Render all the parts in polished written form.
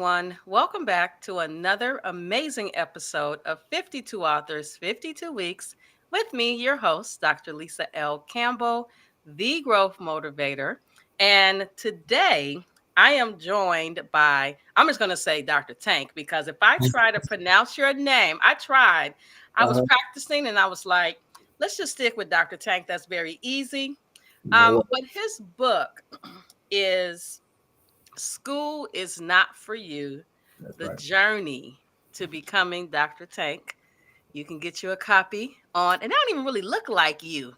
everyone. Welcome back to another amazing episode of 52 Authors, 52 Weeks with me, your host, Dr. Lisa L. Campbell, the Growth Motivator. And today I am joined by, I'm just going to say Dr. Tank, because if I try to pronounce your name, I was Uh-huh. practicing and I was like, let's just stick with Dr. Tank. That's very easy. No, But his book is School is Not for You, that's The right. Journey to Becoming Dr. Tank. You can get you a copy on, and I don't even really look like you.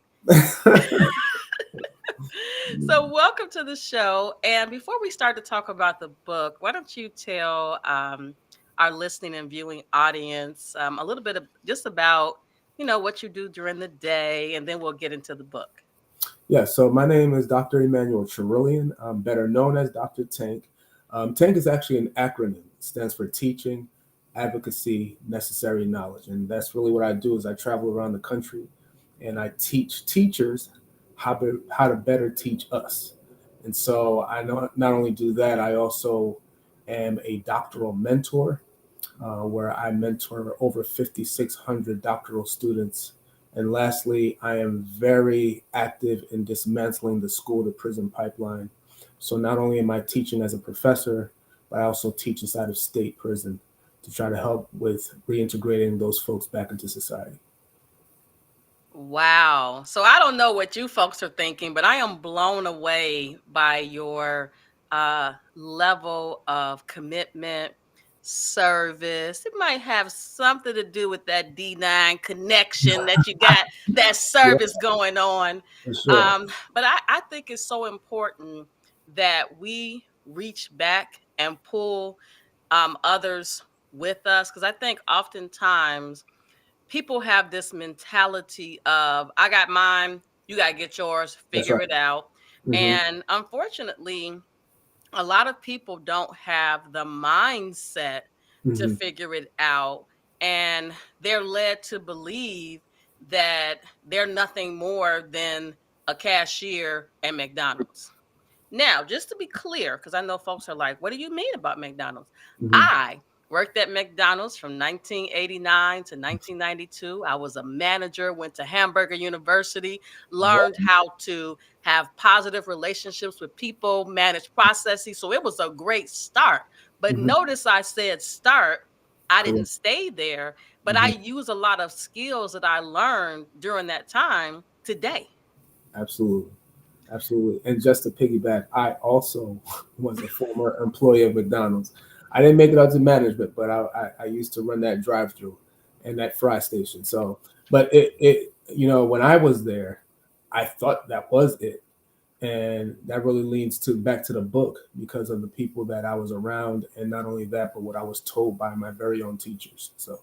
So, welcome to the show. And before we start to talk about the book, why don't you tell our listening and viewing audience a little bit of just about, what you do during the day, and then we'll get into the book. Yeah, so my name is Dr. Emmanuel Cherilien. I'm better known as Dr. Tank. Tank is actually an acronym. It stands for Teaching, Advocacy, Necessary Knowledge. And that's really what I do is I travel around the country and I teach teachers how to better teach us. And so I not only do that, I also am a doctoral mentor where I mentor over 5,600 doctoral students. And lastly, I am very active in dismantling the school to prison pipeline. So not only am I teaching as a professor, but I also teach inside of state prison to try to help with reintegrating those folks back into society. Wow. So I don't know what you folks are thinking, but I am blown away by your level of commitment, service. It might have something to do with that D9 connection that you got, that Yeah, service going on. for sure. But I think it's so important that we reach back and pull others with us, because I think oftentimes people have this mentality of I got mine, you got to get yours, That's figure right. it out. Hmm. And unfortunately, a lot of people don't have the mindset to Hmm. figure it out. And they're led to believe that they're nothing more than a cashier at McDonald's. Now, just to be clear, because I know folks are like, what do you mean about McDonald's? Hmm. I worked at McDonald's from 1989 to 1992. I was a manager, went to Hamburger University, learned how to have positive relationships with people, manage processes. So it was a great start. But Hmm. notice I said start. I didn't Correct. stay there, but I Hmm. use a lot of skills that I learned during that time today. Absolutely. Absolutely. And just to piggyback, I also was a former employee of McDonald's. I didn't make it out to management, but I used to run that drive through and that fry station. So, but when I was there, I thought that was it. And that really leads to back to the book because of the people that I was around. And not only that, but what I was told by my very own teachers. So,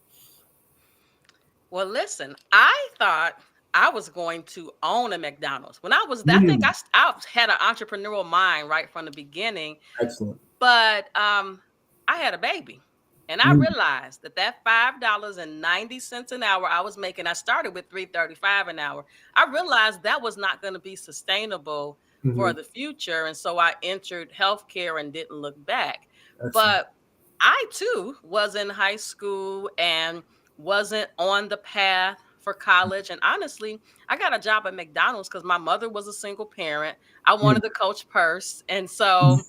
Well, listen, I thought I was going to own a McDonald's. When I was, I think mm, I had an entrepreneurial mind right from the beginning, excellent. but I had a baby. And I Mm, realized that $5.90 an hour I was making, I started with $3.35 an hour. I realized that was not going to be sustainable for mhm, the future. And so I entered healthcare and didn't look back. excellent. But I too was in high school and wasn't on the path for college. And honestly, I got a job at McDonald's because my mother was a single parent. I Mm, wanted to coach purse. And so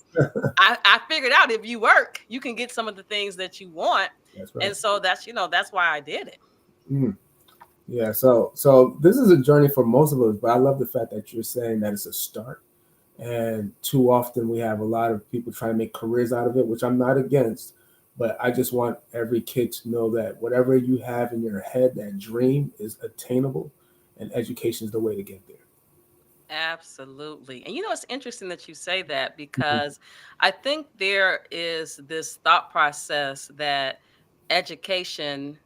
I figured out if you work, you can get some of the things that you want. that's right. And so that's why I did it. Mm. Yeah, so this is a journey for most of us, but I love the fact that you're saying that it's a start. And too often we have a lot of people trying to make careers out of it, which I'm not against, but I just want every kid to know that whatever you have in your head, that dream is attainable, and education is the way to get there. Absolutely. And it's interesting that you say that Mhm. because I think there is this thought process that education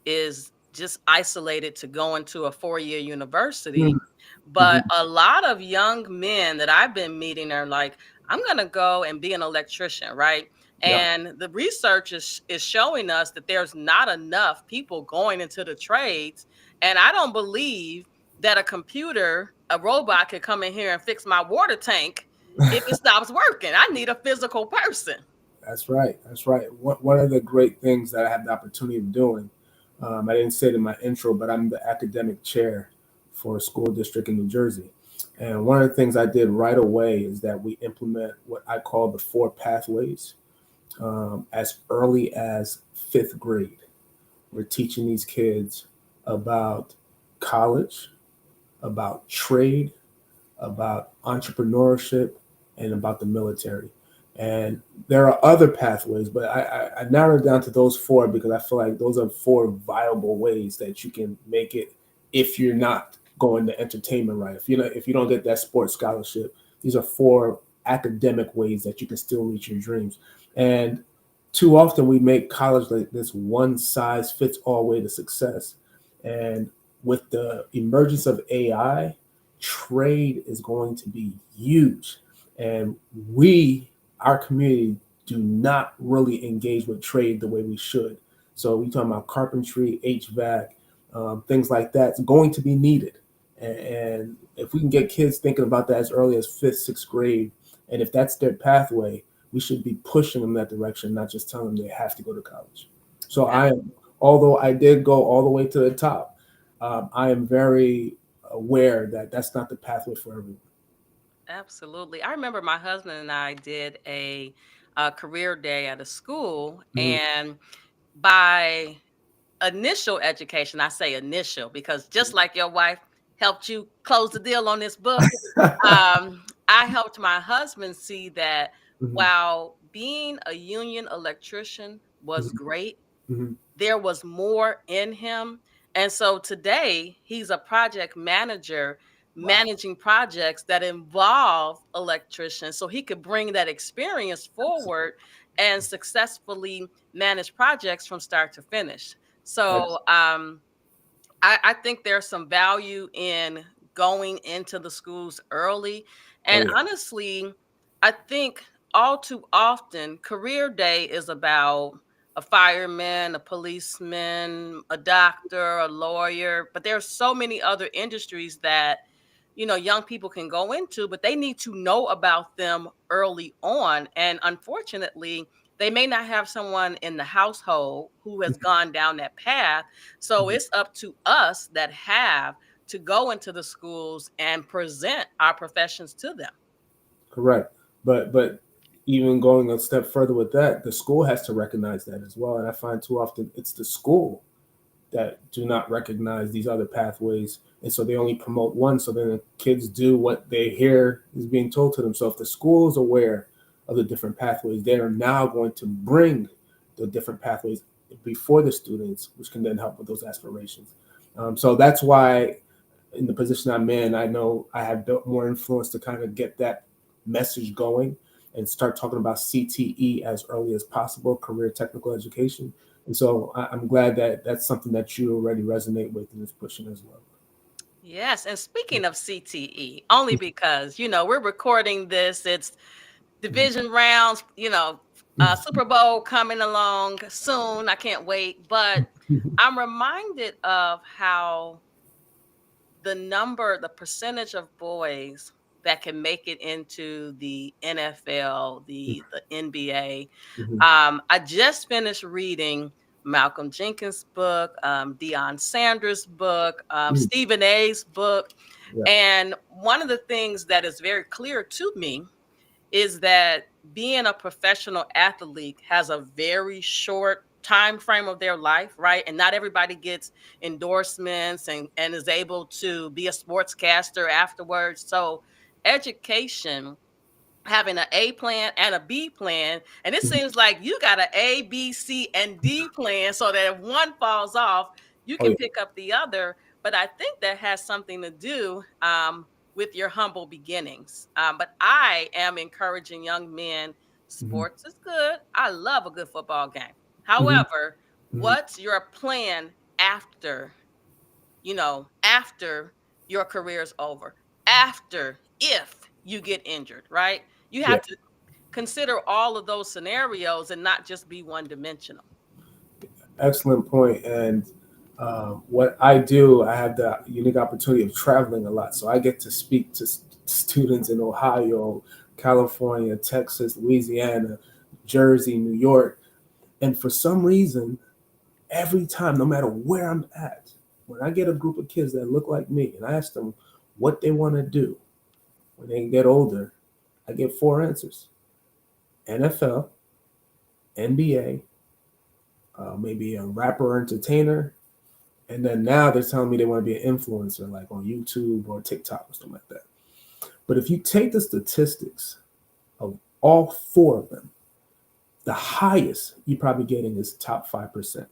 is just isolated to going to a 4-year university. Mhm. But Mhm. a lot of young men that I've been meeting are like, I'm going to go and be an electrician, right? Yep. And the research is showing us that there's not enough people going into the trades. And I don't believe that a robot could come in here and fix my water tank if it stops working. I need a physical person. That's right. That's right. One of the great things that I have the opportunity of doing, I didn't say it in my intro, but I'm the academic chair for a school district in New Jersey. And one of the things I did right away is that we implement what I call the four pathways as early as fifth grade. We're teaching these kids about college, about trade, about entrepreneurship, and about the military. And there are other pathways, but I narrowed it down to those four because I feel like those are four viable ways that you can make it if you're not going the entertainment right. If you don't get that sports scholarship, these are four academic ways that you can still reach your dreams. And too often we make college like this one size fits all way to success. And with the emergence of AI, trade is going to be huge. And our community, do not really engage with trade the way we should. So we talking about carpentry, HVAC, things like that. It's going to be needed. And if we can get kids thinking about that as early as fifth, sixth grade, and if that's their pathway, we should be pushing them that direction, not just telling them they have to go to college. So although I did go all the way to the top, I am very aware that that's not the pathway for everyone. Absolutely. I remember my husband and I did a career day at a school, Mhm. and by initial education, I say initial because just like your wife helped you close the deal on this book, I helped my husband see that Mhm. while being a union electrician was Mhm. great, Mhm. there was more in him. And so today he's a project manager Wow. managing projects that involve electricians so he could bring that experience forward and successfully manage projects from start to finish. So Excellent. I think there's some value in going into the schools early. Oh And yeah. honestly, I think all too often, career day is about a fireman, a policeman, a doctor, a lawyer, but there's so many other industries that young people can go into, but they need to know about them early on. And unfortunately, they may not have someone in the household who has gone down that path. So Mhm. it's up to us that have to go into the schools and present our professions to them. Correct. But even going a step further with that, the school has to recognize that as well. And I find too often it's the school that do not recognize these other pathways. And so they only promote one. So then the kids do what they hear is being told to them. So if the school is aware of the different pathways, they are now going to bring the different pathways before the students, which can then help with those aspirations. So that's why in the position I'm in, I know I have built more influence to kind of get that message going and start talking about CTE as early as possible, career technical education. And so I'm glad that that's something that you already resonate with and is pushing as well. Yes. And speaking of CTE, only because, we're recording this, it's division rounds, Super Bowl coming along soon. I can't wait. But I'm reminded of how the percentage of boys that can make it into the NFL, the NBA. I just finished reading Malcolm Jenkins' book, Deion Sanders' book, Stephen A's book. Yeah. And one of the things that is very clear to me is that being a professional athlete has a very short time frame of their life, right? And not everybody gets endorsements and is able to be a sportscaster afterwards. So education, having an A plan and a B plan. And it Mhm. seems like you got an A, B, C, and D plan so that if one falls off, you Oh can yeah. pick up the other. But I think that has something to do with your humble beginnings. But I am encouraging young men, Hmm. sports is good. I love a good football game. Hmm. However, Hmm. what's your plan after after your career is over, after if you get injured, right? You Yeah. have to consider all of those scenarios and not just be one dimensional. Excellent point. And what I do, I have the unique opportunity of traveling a lot. So I get to speak to students in Ohio, California, Texas, Louisiana, Jersey, New York. And for some reason, every time, no matter where I'm at, when I get a group of kids that look like me and I ask them what they want to do when they get older, I get four answers: NFL, NBA, maybe a rapper or entertainer. And then now they're telling me they want to be an influencer, like on YouTube or TikTok or something like that. But if you take the statistics of all four of them, the highest you're probably getting is top 5%.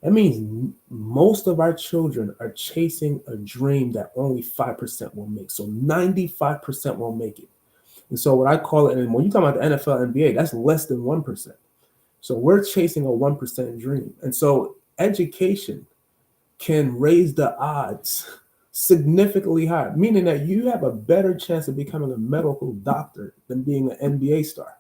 That means most of our children are chasing a dream that only 5% will make. So 95% won't make it. And so what I call it, and when you talk about the NFL, NBA, that's less than 1%. So we're chasing a 1% dream. And so education can raise the odds significantly higher, meaning that you have a better chance of becoming a medical doctor than being an NBA star.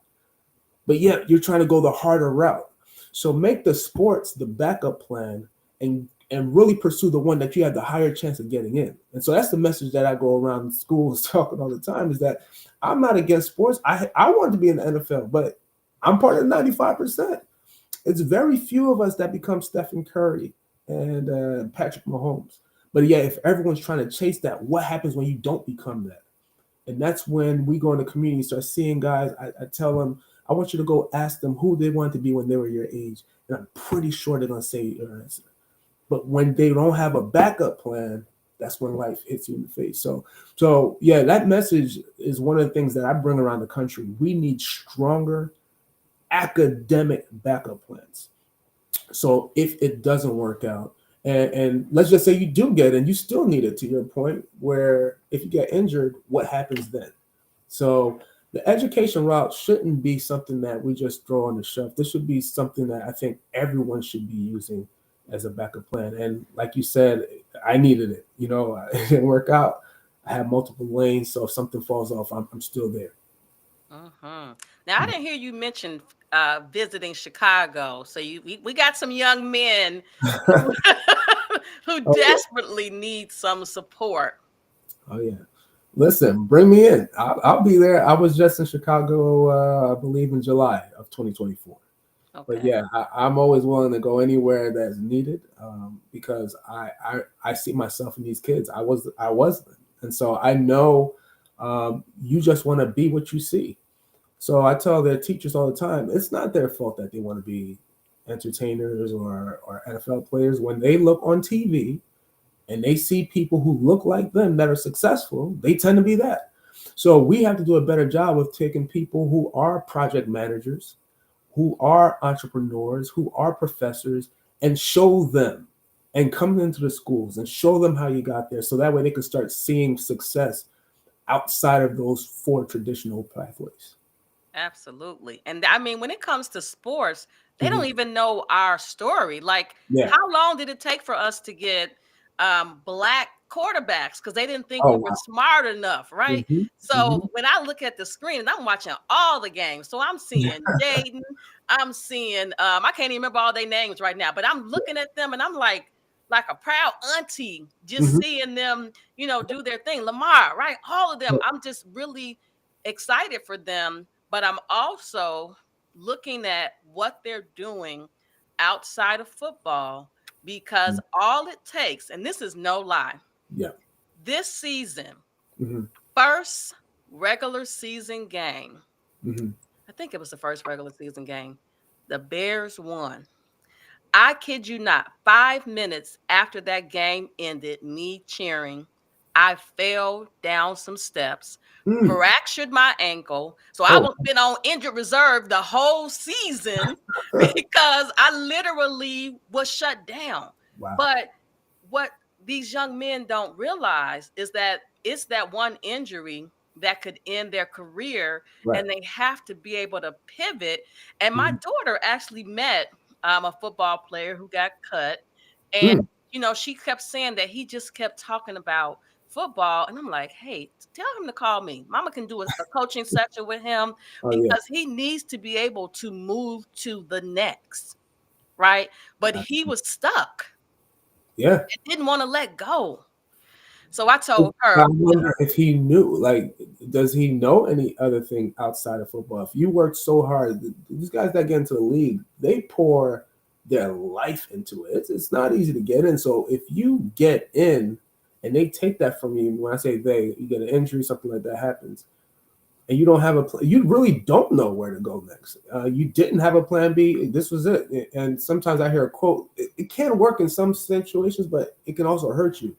But yet you're trying to go the harder route. So make the sports the backup plan and really pursue the one that you have the higher chance of getting in. And so that's the message that I go around schools talking all the time is that I'm not against sports. I want to be in the NFL, but I'm part of the 95%. It's very few of us that become Stephen Curry and Patrick Mahomes. But yeah, if everyone's trying to chase that, what happens when you don't become that? And that's when we go in the community and start seeing guys. I tell them, I want you to go ask them who they wanted to be when they were your age. And I'm pretty sure they're going to say your answer. But when they don't have a backup plan, that's when life hits you in the face. So yeah, that message is one of the things that I bring around the country. We need stronger academic backup plans. So if it doesn't work out, and let's just say you do get it and you still need it, to your point, where if you get injured, what happens then? So the education route shouldn't be something that we just throw on the shelf. This should be something that I think everyone should be using as a backup plan. And like you said, I needed it. It didn't work out. I have multiple lanes, so if something falls off, I'm still there. Hmm. Now, I didn't hear you mention visiting Chicago. So we got some young men who who Oh yeah, desperately need some support. oh yeah. Listen, bring me in. I'll be there. I was just in Chicago, I believe, in July of 2024. But Okay. yeah, I'm always willing to go anywhere that's needed because I see myself in these kids. I was them, and so I know you just want to be what you see. So I tell their teachers all the time, it's not their fault that they want to be entertainers or NFL players. When they look on TV and they see people who look like them that are successful, they tend to be that. So we have to do a better job of taking people who are project managers, who are entrepreneurs, who are professors, and show them and come into the schools and show them how you got there so that way they can start seeing success outside of those four traditional pathways. Absolutely. And I mean, when it comes to sports, they don't Mhm. even know our story. Like, Yeah. how long did it take for us to get black quarterbacks? Because they didn't think Oh we were wow. smart enough, right? Hmm. Hmm. So when I look at the screen and I'm watching all the games, so I'm seeing Jaden, I'm seeing I can't even remember all their names right now, but I'm looking at them and I'm like a proud auntie, just Hmm. seeing them, do their thing. Lamar, right? All of them. I'm just really excited for them, but I'm also looking at what they're doing outside of football because all it takes, and this is no lie, Yeah. this season, Hmm. first regular season game, Hmm. I think it was the first regular season game, the Bears won. I kid you not, 5 minutes after that game ended, me cheering, I fell down some steps, Mm. fractured my ankle. So I Oh was been on injured reserve the whole season because I literally was shut down. wow. But what these young men don't realize is that it's that one injury that could end their career, Right. and they have to be able to pivot. And my Hmm. daughter actually met a football player who got cut. And, Mm. she kept saying that he just kept talking about football. And I'm like, hey, tell him to call me. Mama can do a coaching session with him Oh yeah. because he needs to be able to move to the next. Right. But he was stuck Yeah. and didn't want to let go. So I told I her, wonder if he knew, like, does he know any other thing outside of football? If you work so hard, these guys that get into the league, they pour their life into it. It's not easy to get in. So if you get in and they take that from you, when I say they, you get an injury, something like that happens, and you don't have you really don't know where to go next. You didn't have a plan B. This was it. And sometimes I hear a quote. It can work in some situations, but it can also hurt you.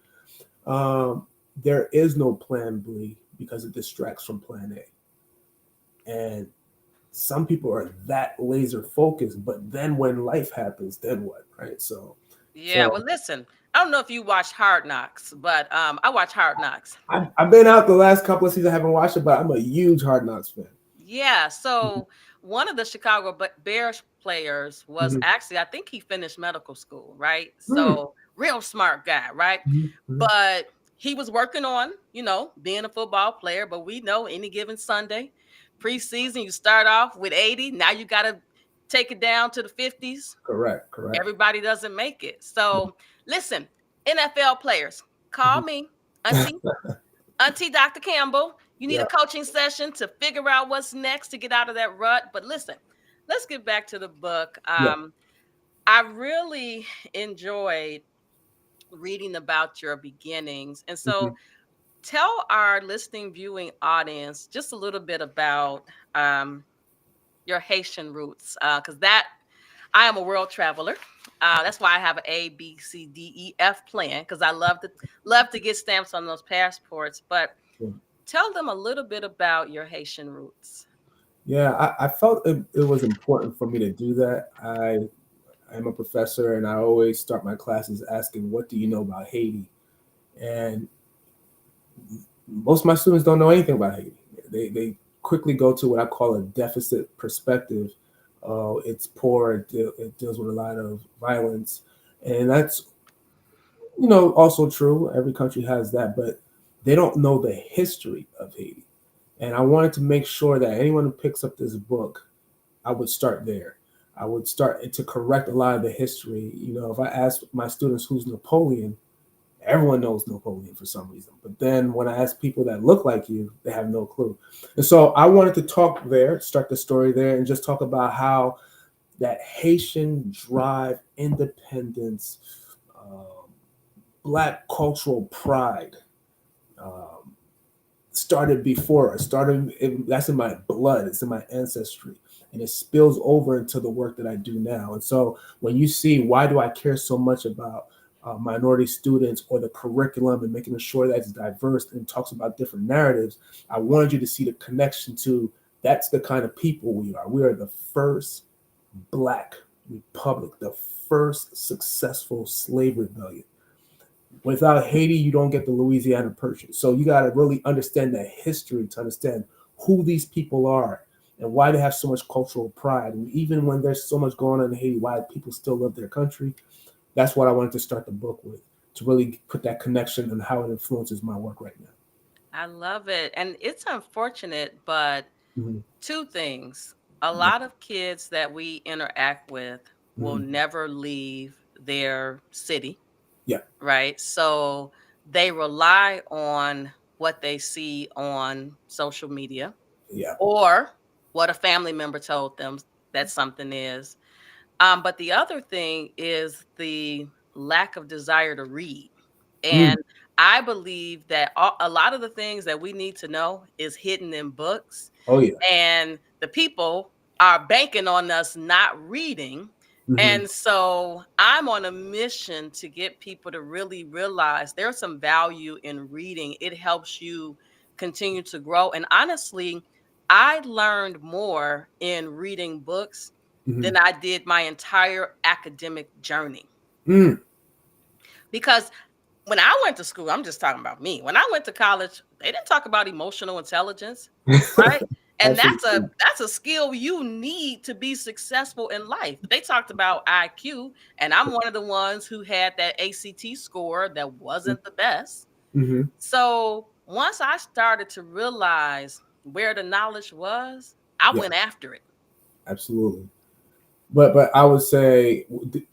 There is no plan B because it distracts from plan A. And some people are that laser focused, but then when life happens, then what? Right. So, yeah, so well, listen, I don't know if you watch Hard Knocks, but I watch Hard Knocks. I've been out the last couple of seasons. I haven't watched it, but I'm a huge Hard Knocks fan. Yeah, Mm-hmm. so one of the Chicago Bears players was Mm-hmm. actually, I think he finished medical school, right? Mm-hmm. So real smart guy, right? Mm-hmm. But he was working on, being a football player. But we know any given Sunday, preseason, you start off with 80. Now you got to take it down to the 50s. Correct. Correct. Everybody doesn't make it. So listen, NFL players, call Mm-hmm. me, Auntie. Auntie Dr. Campbell, you need Yeah. a coaching session to figure out what's next to get out of that rut. But listen, let's get back to the book. Yeah. I really enjoyed reading about your beginnings. And Mm-hmm. so tell our listening, viewing audience just a little bit about your Haitian roots, because that I am a world traveler. That's why I have an A, B, C, D, E, F plan, because I love to get stamps on those passports. But tell them a little bit about your Haitian roots. Yeah, I felt it was important for me to do that. I am a professor, and I always start my classes asking, "What do you know about Haiti?" And most of my students don't know anything about Haiti. They quickly go to what I call a deficit perspective. It's poor. It deals with a lot of violence, and that's also true. Every country has that, but they don't know the history of Haiti. And I wanted to make sure that anyone who picks up this book, I would start there. I would start to correct a lot of the history. If I ask my students who's Napoleon, everyone knows Napoleon for some reason. But then when I ask people that look like you, they have no clue. And so I wanted to talk there, start the story there, and just talk about how that Haitian drive, independence, um, Black cultural pride um, started before us. That's in my blood. It's in my ancestry, and it spills over into the work that I do now. And so, when you see why do I care so much about minority students or the curriculum and making sure that it's diverse and talks about different narratives, I wanted you to see the connection to that's the kind of people we are. We are the first Black republic, the first successful slave rebellion. Without Haiti, you don't get the Louisiana Purchase. So you got to really understand that history to understand who these people are and why they have so much cultural pride. And even when there's so much going on in Haiti, why people still love their country. That's what I wanted to start the book with, to really put that connection and how it influences my work right now. I love it. And it's unfortunate, but Mm-hmm. two things. A Yeah. lot of kids that we interact with will Mm-hmm. never leave their city, Yeah. right? So they rely on what they see on social media Yeah. or what a family member told them that something is. But the other thing is the lack of desire to read. Mm. And I believe that a lot of the things that we need to know is hidden in books, Oh yeah. and the people are banking on us not reading. Mm-hmm. And so I'm on a mission to get people to really realize there's some value in reading. It helps you continue to grow. And honestly, I learned more in reading books Mm-hmm. than I did my entire academic journey. Mm. Because when I went to school, I'm just talking about me. When I went to college, they didn't talk about emotional intelligence, right? And Absolutely. that's a skill you need to be successful in life. They talked about IQ, and I'm one of the ones who had that ACT score that wasn't the best. Mm-hmm. So once I started to realize where the knowledge was, I Yeah. went after it. Absolutely. But I would say,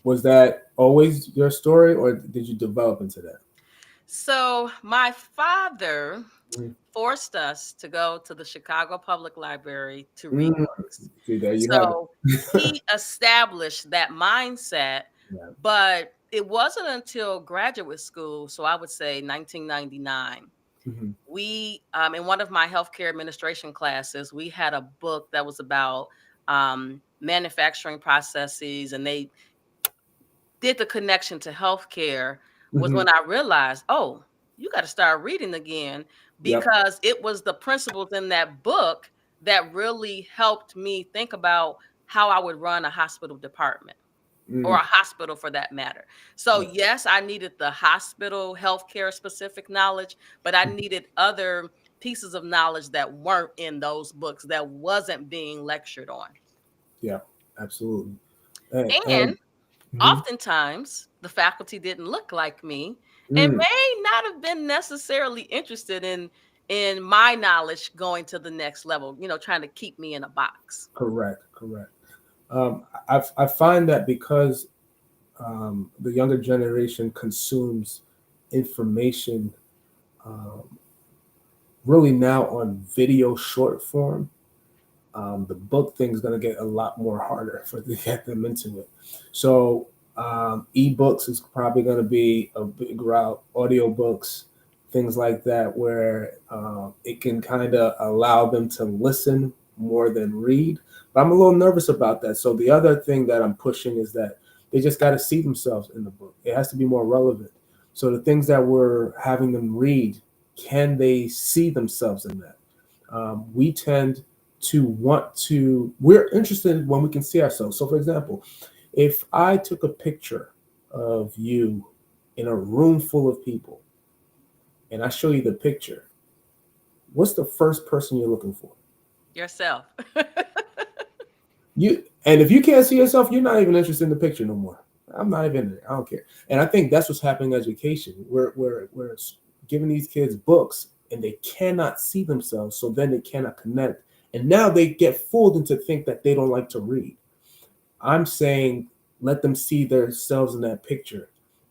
was that always your story, or did you develop into that? So my father Mm. forced us to go to the Chicago Public Library to read Mm. books. See, there you have So it. he established that mindset, Yeah. but it wasn't until graduate school, so I would say 1999, Hmm. we in one of my healthcare administration classes, we had a book that was about manufacturing processes, and they did the connection to healthcare. Was Hmm. when I realized, oh, you got to start reading again, Yep. because it was the principles in that book that really helped me think about how I would run a hospital department, or a Mm. hospital for that matter. So Yeah. yes, I needed the hospital healthcare specific knowledge, but I needed other pieces of knowledge that weren't in those books, that wasn't being lectured on. Yeah. Absolutely. And, And mhm. oftentimes the faculty didn't look like me and Mm. may not have been necessarily interested in my knowledge going to the next level, trying to keep me in a box. Correct. Correct. I find that because the younger generation consumes information um, really now on video short form, the book thing is going to get a lot more harder for to get them into it. So ebooks is probably going to be a big route, audiobooks, things like that, where it can kind of allow them to listen more than read. But I'm a little nervous about that. So the other thing that I'm pushing is that they just got to see themselves in the book. It has to be more relevant. So the things that we're having them read, can they see themselves in that? We tend to want to, we're interested when we can see ourselves. So, for example, if I took a picture of you in a room full of people and I show you the picture, what's the first person you're looking for? Yourself. You, and if you can't see yourself, you're not even interested in the picture no more. I'm not even there. I don't care. And I think that's what's happening in education. We're giving these kids books and they cannot see themselves, so then they cannot connect. And now they get fooled into think that they don't like to read. I'm saying let them see themselves in that picture,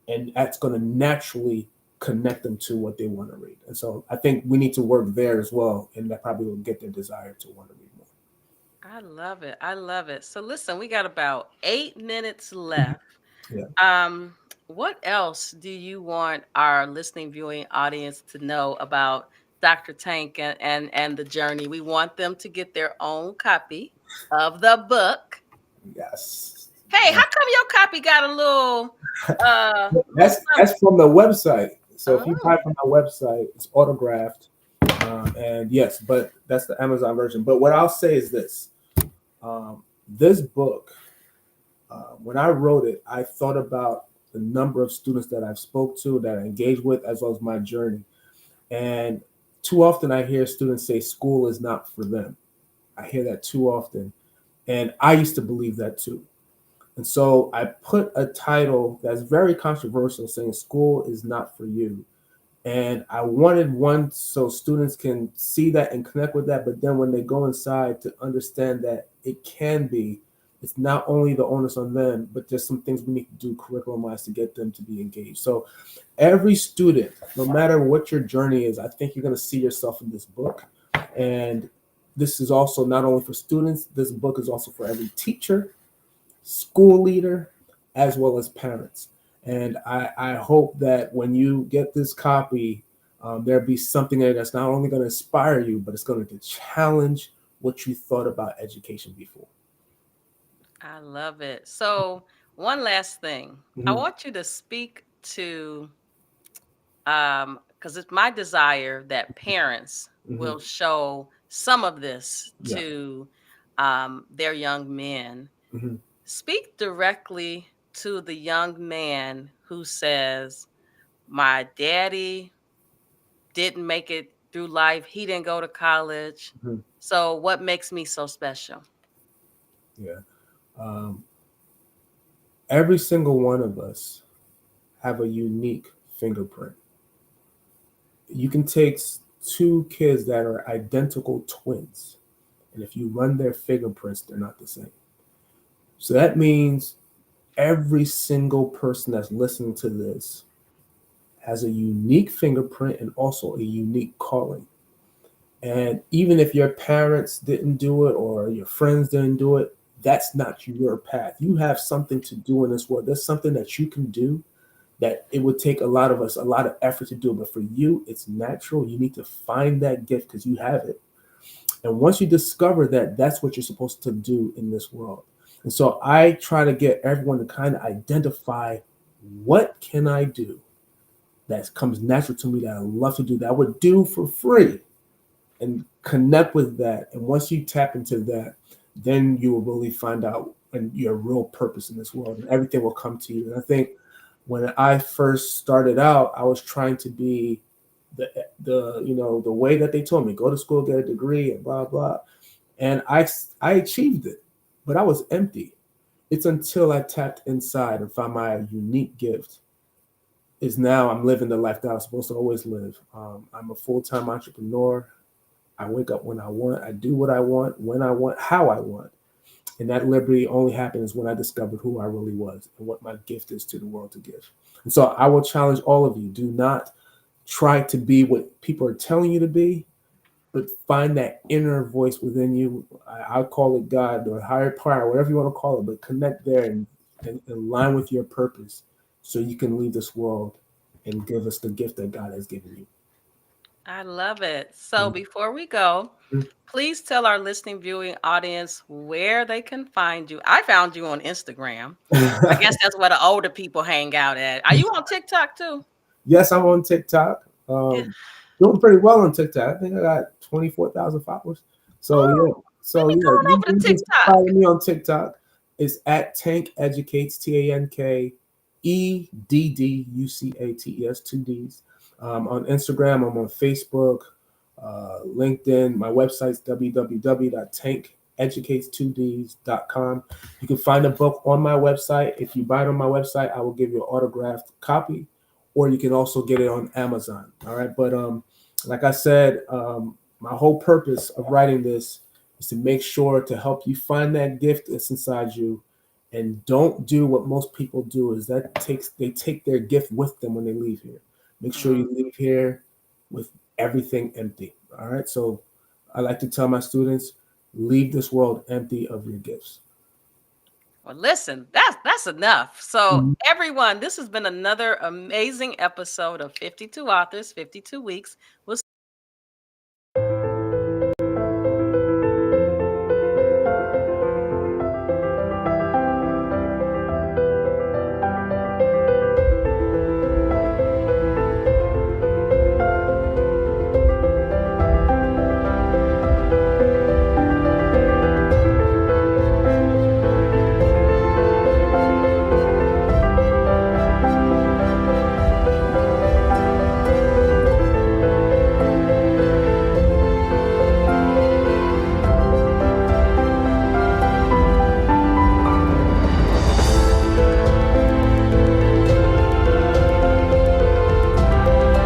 and that's going to naturally connect them to what they want to read. And so I think we need to work there as well, and that probably will get their desire to want to read more. I love it. I love it. So listen, we got about 8 minutes left. Yeah. Um, what else do you want our listening, viewing audience to know about Dr. Tank and the journey? We want them to get their own copy of the book. Yes. Hey, how come your copy got a little something? That's from the website. So if you buy Oh, from our website, it's autographed, and yes, but that's the Amazon version. But what I'll say is this: this book, when I wrote it, I thought about the number of students that I've spoke to, that I engaged with, as well as my journey. And too often, I hear students say school is not for them. I hear that too often, and I used to believe that too. And so I put a title that's very controversial saying school is not for you. And I wanted one so students can see that and connect with that. But then when they go inside to understand that it can be, it's not only the onus on them, but there's some things we need to do curriculum wise to get them to be engaged. So every student, no matter what your journey is, I think you're going to see yourself in this book. And this is also not only for students, this book is also for every teacher, school leader, as well as parents. And I hope that when you get this copy, there'll be something there that's not only going to inspire you, but it's going to challenge what you thought about education before. I love it. So, one last thing. I Hmm. want you to speak to because it's my desire that parents Hmm. will show some of this Yeah. to their young men. Hmm. Speak directly to the young man who says, my daddy didn't make it through life, he didn't go to college. Hmm. So, what makes me so special? Yeah. Um, every single one of us have a unique fingerprint. You can take two kids that are identical twins, and if you run their fingerprints, they're not the same. So that means every single person that's listening to this has a unique fingerprint and also a unique calling. And even if your parents didn't do it or your friends didn't do it, that's not your path. You have something to do in this world. There's something that you can do that it would take a lot of us a lot of effort to do. But for you, it's natural. You need to find that gift because you have it. And once you discover that, that's what you're supposed to do in this world. And so I try to get everyone to kind of identify, what can I do that comes natural to me that I love to do, that I would do for free, and connect with that. And once you tap into that, then you will really find out and your real purpose in this world, and everything will come to you. And I think when I first started out, I was trying to be the the way that they told me, go to school, get a degree, and blah blah. And I achieved it, but I was empty. It's until I tapped inside and found my unique gift, is now I'm living the life that I was supposed to always live. I'm a full-time entrepreneur. I wake up when I want. I do what I want, when I want, how I want. And that liberty only happens when I discovered who I really was and what my gift is to the world to give. And so I will challenge all of you, do not try to be what people are telling you to be, but find that inner voice within you. I call it God or higher power, whatever you want to call it, but connect there and align with your purpose so you can leave this world and give us the gift that God has given you. I love it. So Mhm. before we go, please tell our listening viewing audience where they can find you. I found you on Instagram. I guess that's where the older people hang out at. Are you on TikTok too? Yes, I'm on TikTok. Yeah. Doing pretty well on TikTok. I think I got 24,000 followers. So yeah, Oh, let me go on you, over to you just TikTok. follow me on TikTok. It's at Tank Educates, TankEDDUCATES, two D's. On Instagram, I'm on Facebook, LinkedIn. My website's www.tankeducates2ds.com. You can find a book on my website. If you buy it on my website, I will give you an autographed copy, or you can also get it on Amazon. All right. But like I said, my whole purpose of writing this is to make sure to help you find that gift that's inside you, and don't do what most people do, is that they take their gift with them when they leave here. Make sure Mm. you leave here with everything empty. All right. So I like to tell my students, leave this world empty of your gifts. Well, listen, that's enough. So, Mhm. everyone, this has been another amazing episode of 52 Authors, 52 Weeks. We'll